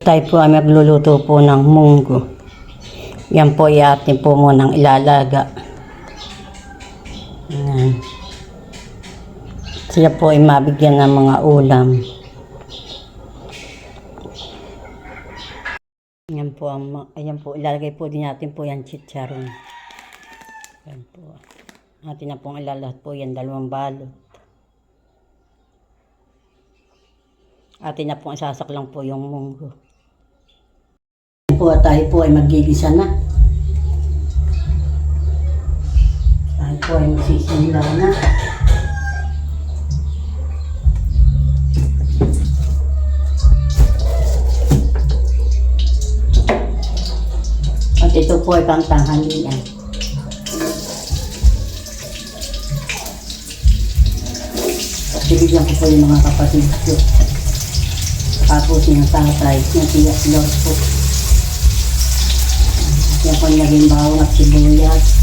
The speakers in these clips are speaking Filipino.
Tayo po ay magluluto po ng munggo. Yan po ay atin po munang ilalaga. Ayan. Sila po ay mabigyan ng mga ulam. Yan po, ayan po, ilalagay po din natin po yan chicharon. Yan po. Atin na pong ilalahat po yan, 2 balot. Atin na pong isasaklang po yung munggo. Yan po, tayo po ay magigisa na. Tayo po ay magsisimula na. At ito po ay pangtanghalian. At bibigyan ko po yung mga kapatid ko. Saka po sinatatay, sinatiyak loss po. Yan po naging bawang at sibuyas.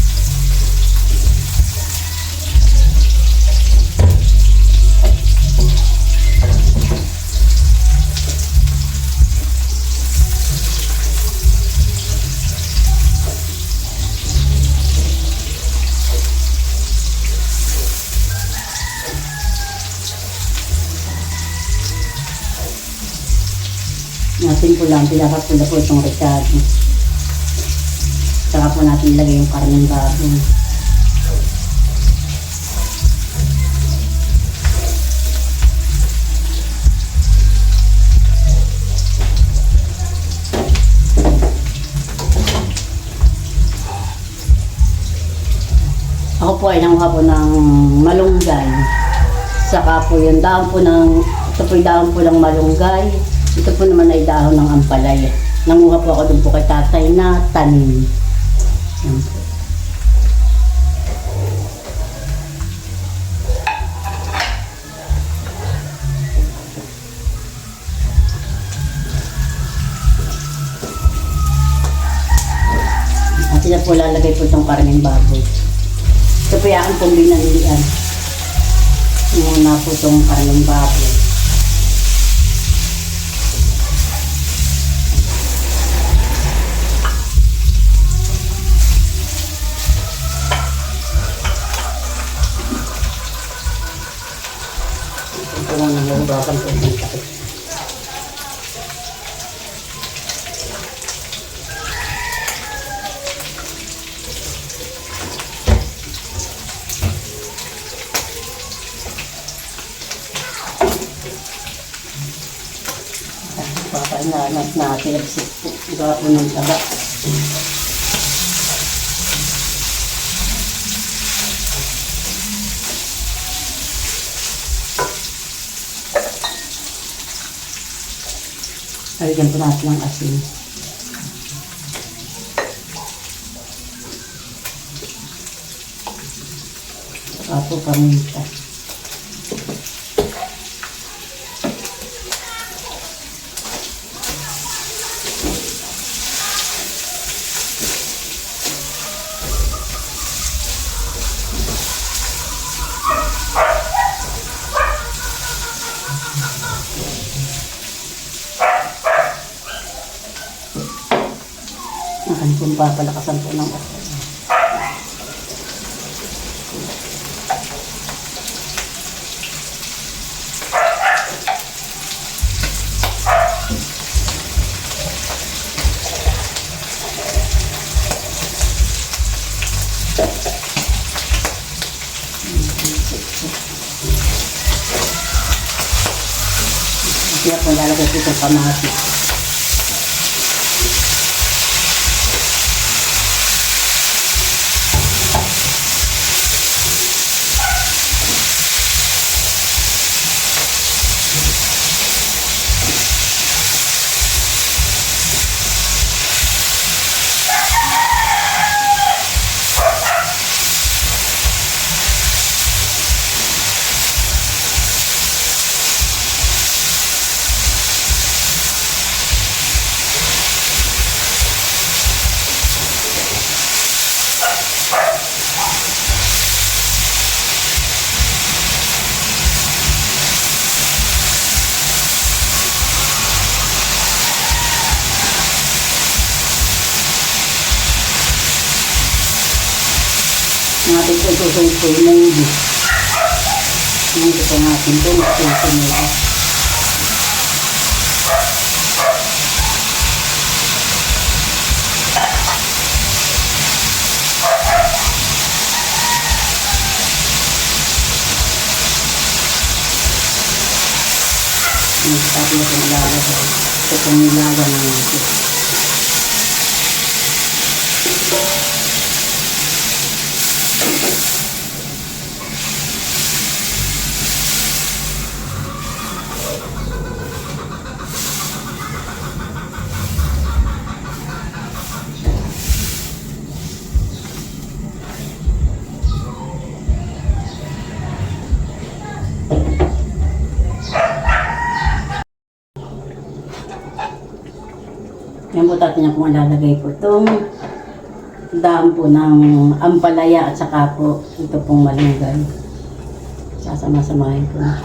Natin po lang, pinakapula po itong ricado. Saka po natin ilagay yung karneng baboy. Ako po ay nanguha po ng malunggay. Saka po yung dahon po ng, ito po yung dahon po ng malunggay. Ito po naman ay dahon ng ampalaya. Nanguha po ako dun po kay tatay na tanim. Yan po. At sila po lalagay po itong karneng baboy. Ito po yung pong binanilian. Muna po itong karneng baboy. Ito mo nang nahugasan po ng takip. Papainanas natin at sigaw po ng taba. Lagyan po natin ng asin. Saka po paminta. Akan pong papalakasan po ng asin. Kaya po lalagay po itong kamatis. Ang ating po itusunod po yung munggo. Ito po ang ating po itusunod. Tapos na itong ilalagay. Ito pong nilaga na natin. Yan po natin na kung ilalagay po itong daan po ng ampalaya at saka po ito pong malunggay. Sasama-samahin ko na.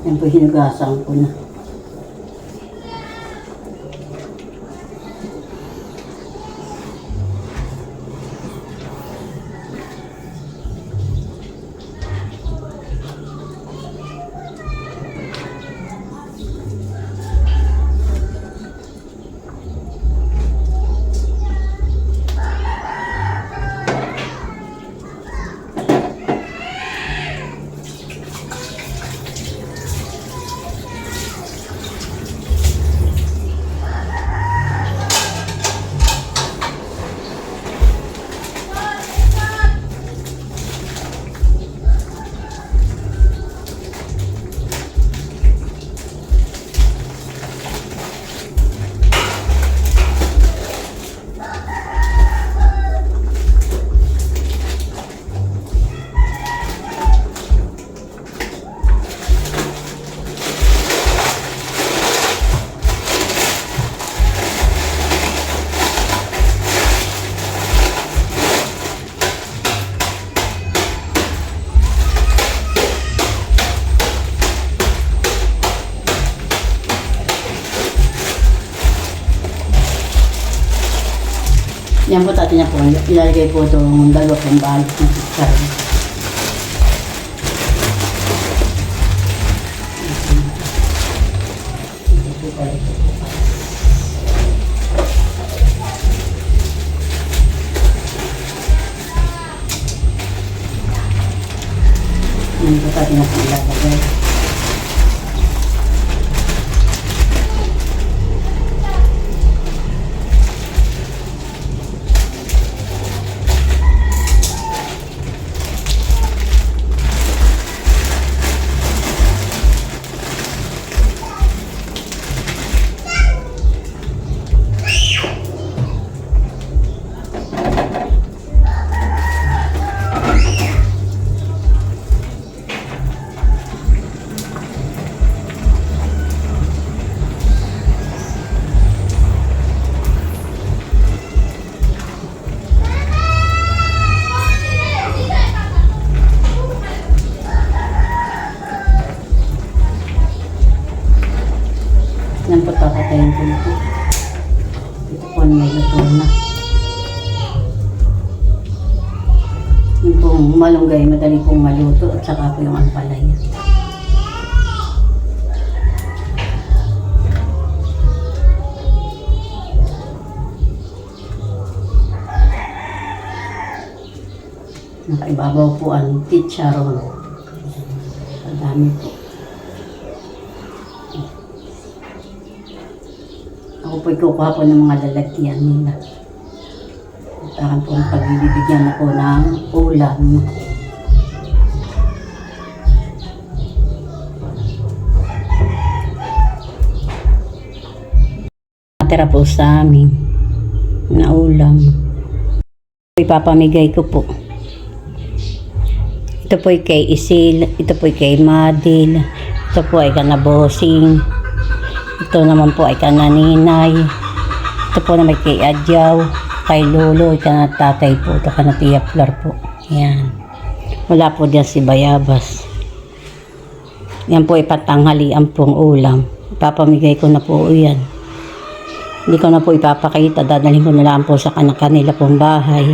Yan po hinugasan ko na. Yan po natin po. Ilalagay po itong dalawa pong balot ng chicharon. Yan po natin po ilalagay. Yan po papatayin ko ito. Ito po may luto na. Yung pong malunggay, madali pong maluto at saka po yung ampalaya. Nakaibabaw po ang chicharon. Ang dami po. Ako po'y kukuha po ng mga lalagyan nila. At akan po pagbibigyan ako ng ulam. Natira po sa amin na ulam. Ipapamigay ko po. Ito po'y kay Isil, ito po'y kay Madil, ito po ay kanabosing. Ito naman po ay kananinay. Ito po naman kay Adyaw, kay Lolo, tatay po. Ito kanatiya Flor po. Yan. Wala po diyan si Bayabas. Yan po ay patanghalian pong ulam. Ipapamigay ko na po yan. Hindi ko na po ipapakita. Dadalhin ko na lang po sa kanila pong bahay.